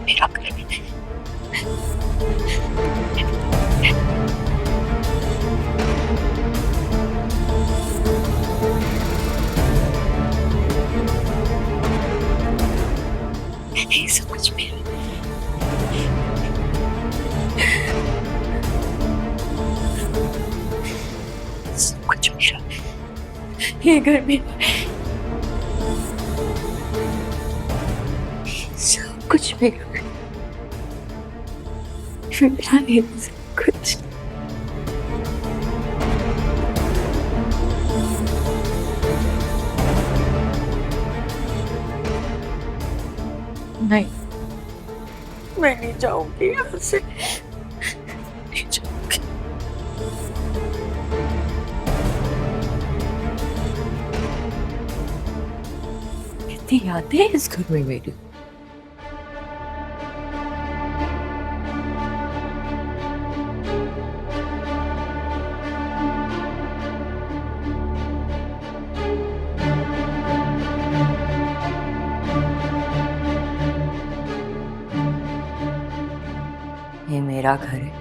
मेरा घर नहीं समझ में सब कुछ मेरा, ये घर मेरा, सब कुछ मेरा, मेरा नहीं सब कुछ। नहीं, मैं नहीं जाऊंगी यहाँ से, नहीं जाऊंगी। कितनी यादें हैं इस घर में मेरी। ये मेरा घर है,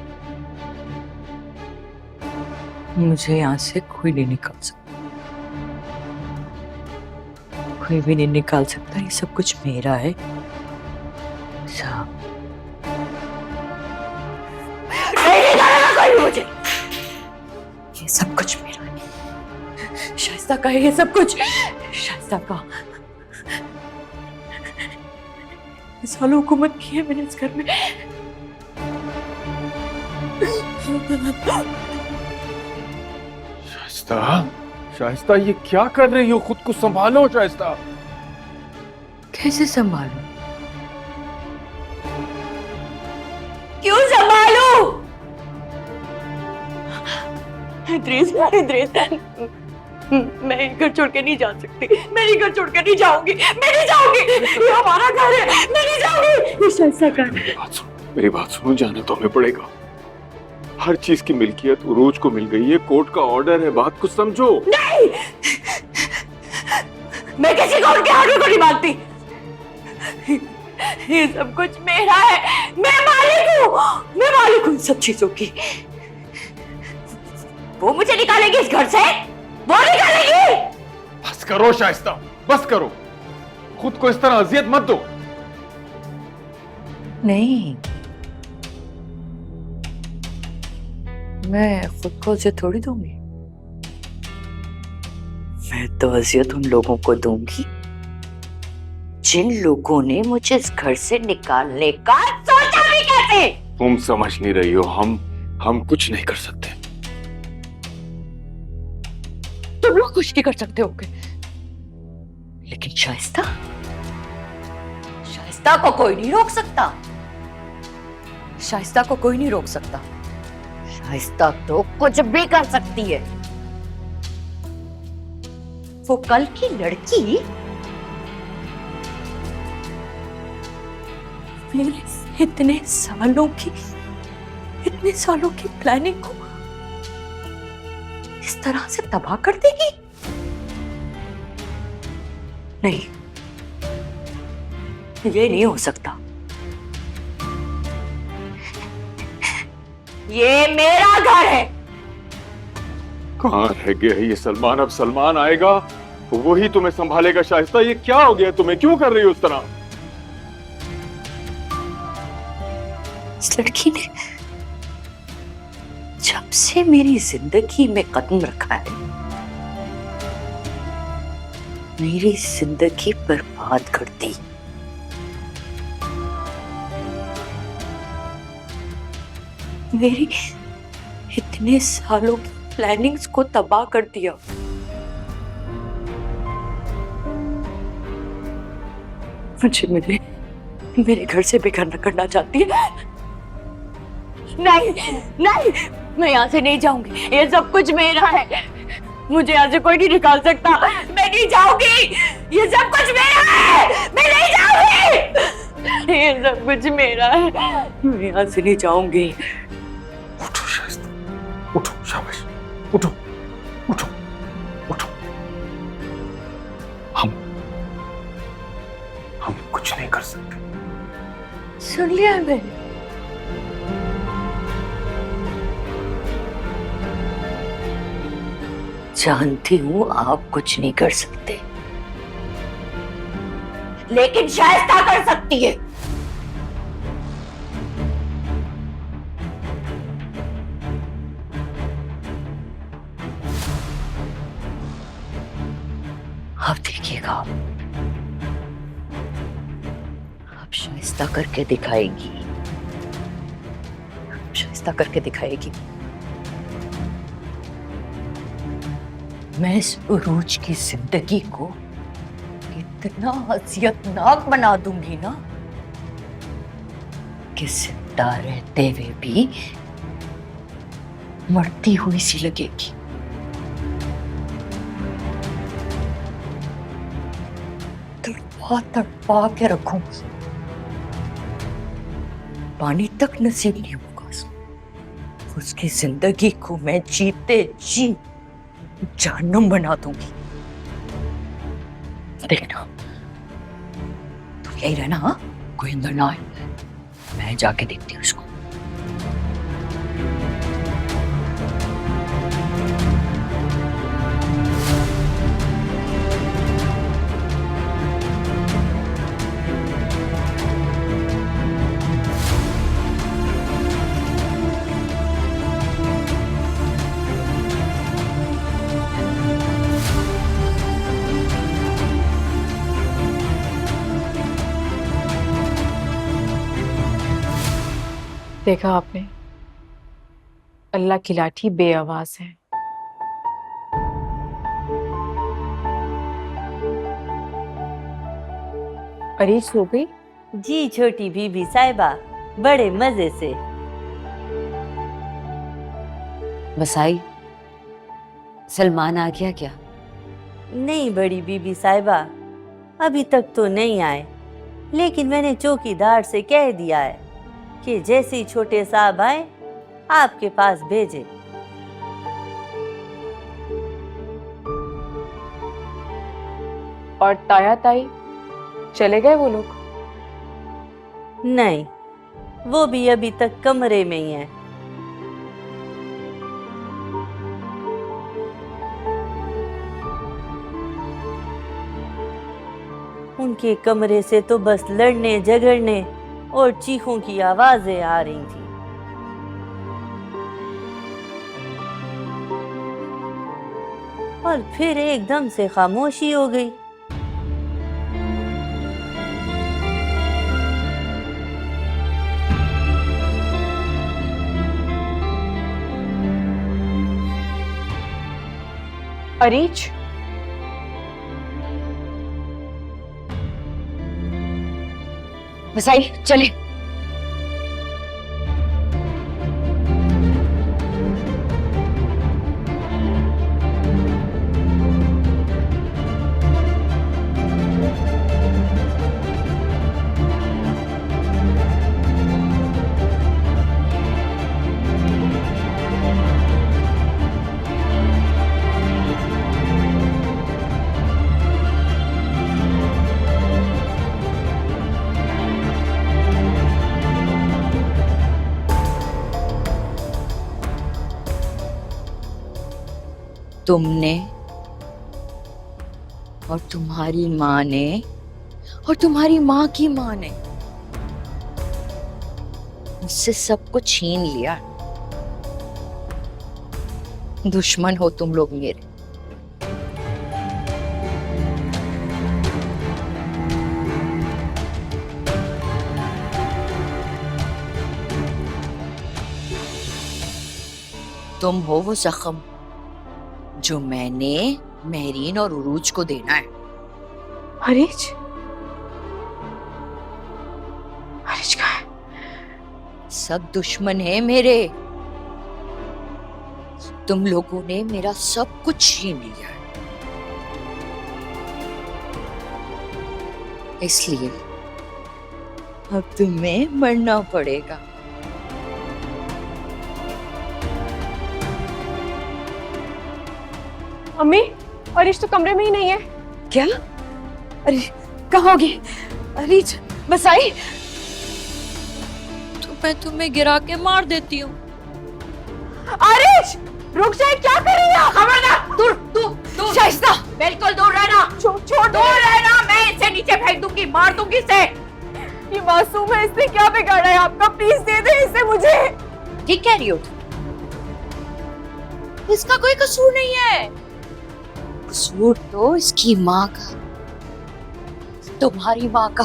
मुझे यहाँ से कोई नहीं निकाल सकता, कोई भी नहीं निकाल सकता। ये सब कुछ मेरा है सब। नहीं निकालेगा कोई मुझे, ये सब कुछ मेरा है। शाइस्ता का है ये सब कुछ, शाइस्ता का। सालों हुकूमत की है मैंने इस घर में। शाइस्ता, शाइस्ता ये क्या कर रही हो? खुद को संभालो शाइस्ता। कैसे संभालूं? क्यों संभालूं? इद्रिस, मैं ये घर छोड़ के नहीं जा सकती, मैं ये घर छोड़ के नहीं जाऊंगी, मैं नहीं जाऊंगी। ये हमारा घर है, मैं नहीं जाऊंगी। ये शाइस्ता का है। मेरी बात सुनो, जाना तो हमें पड़ेगा। हर चीज की मिल्कियत उरूज को मिल गई है, कोर्ट का ऑर्डर है, बात को समझो। नहीं, मैं किसी कोर्ट के ऑर्डर को नहीं मानती। ये सब कुछ मेरा है, मैं मालिक हूँ सब चीजों की। वो मुझे निकालेगी इस घर से, वो निकालेगी। बस करो शाइस्ता, बस करो, खुद को इस तरह अजियत मत दो। नहीं, मैं खुद को अजियत थोड़ी दूंगी। मैं तो अजियत उन लोगों को दूंगी जिन लोगों ने मुझे इस घर से निकालने का सोचा भी कैसे। तुम समझ नहीं रही हो, हम कुछ नहीं कर सकते। तुम लोग कुछ नहीं कर सकते होगे, लेकिन शाइस्ता को कोई नहीं रोक सकता। शाइस्ता को कोई नहीं रोक सकता। शाइस्ता तो कुछ भी कर सकती है। वो कल की लड़की मेरे इतने सालों की प्लानिंग को इस तरह से तबाह कर देगी। नहीं, ये नहीं हो सकता। ये मेरा घर है। कहाँ रह गया है ये सलमान? अब सलमान आएगा वही तुम्हें संभालेगा। शाइस्ता, ये क्या हो गया तुम्हें? क्यों कर रही हो उस तरह? इस लड़की ने जब से मेरी जिंदगी में कदम रखा है, मेरी जिंदगी बर्बाद कर दी। मेरी इतने सालों की प्लानिंग्स को तबाह कर दिया। मुझे मेरे घर से बेघर करना चाहती है। नहीं, मैं यहाँ से नहीं जाऊंगी। ये सब कुछ मेरा है, मुझे यहाँ से कोई नहीं निकाल सकता। मैं नहीं जाऊंगी, ये सब कुछ मेरा है, मैं नहीं जाऊंगी। ये सब कुछ मेरा है, मैं यहाँ से नहीं जाऊंगी। उठो शाइस्ता, उठो, शाबाश, उठो उठो उठो। नहीं कर सकते। सुन लिया मैंने। जानती हूँ आप कुछ नहीं कर सकते, लेकिन शाइस्ता कर सकती है। अब देखिएगा, अब शाइस्ता करके दिखाएगी, शाइस्ता करके दिखाएगी। मैं इस उरूज की जिंदगी को इतना हसीयतनाक बना दूंगी ना कि जिंदा रहते हुए भी मरती हुई सी लगेगी। तड़पा तड़पा के रखूंगी, पानी तक नसीब नहीं होगा उसकी जिंदगी को मैं जीते जी जहन्नुम बना दूंगी। देखना तुम यही रहना, हाँ? कोई अंदर ना आए, मैं जाके देखती हूँ उसको। देखा आपने, अल्लाह की लाठी बेआवाज है। अरे सो गई? जी छोटी बीबी साहिबा, बड़े मजे से। बसाई, सलमान आ गया क्या? नहीं बड़ी बीबी साहिबा, अभी तक तो नहीं आए, लेकिन मैंने चौकीदार से कह दिया है कि जैसे ही छोटे साहब आए आपके पास भेजे। और ताया ताई चले गए वो लोग? नहीं, वो भी अभी तक कमरे में ही है। उनके कमरे से तो बस लड़ने झगड़ने और चीखों की आवाजें आ रही थी। और फिर एकदम से खामोशी हो गई। अरीज, बसाई चले। तुमने और तुम्हारी माँ ने और तुम्हारी माँ की माँ ने मुझसे सब कुछ छीन लिया। दुश्मन हो तुम लोग मेरे। तुम हो वो जख्म जो मैंने मेहरीन और उरूज को देना है। अरीज, अरीज कहाँ है? सब दुश्मन है मेरे। तुम लोगों ने मेरा सब कुछ छीन लिया है, इसलिए अब तुम्हें मरना पड़ेगा। अम्मी, अरीज तो कमरे में ही नहीं है। क्या? अरे कहाँ होगी? अरीज, बसाई, तो मैं तुम्हें गिरा के मार देती हूँ। अरीज, रुक जाए, क्या कर रही है? खबरदार, दूर दूर दूर। शाइस्ता, बिल्कुल दूर रहना, छोड़ दूर रहना, मैं इसे नीचे फेंक दूंगी, मार दूंगी इसे। ये मासूम है, इसने क्या बिगाड़ा है आपका? प्लीज दे दे इसे मुझे। ठीक कह रही हो, इसका कोई कसूर नहीं है। कसूर तो इसकी माँ का, तुम्हारी माँ का।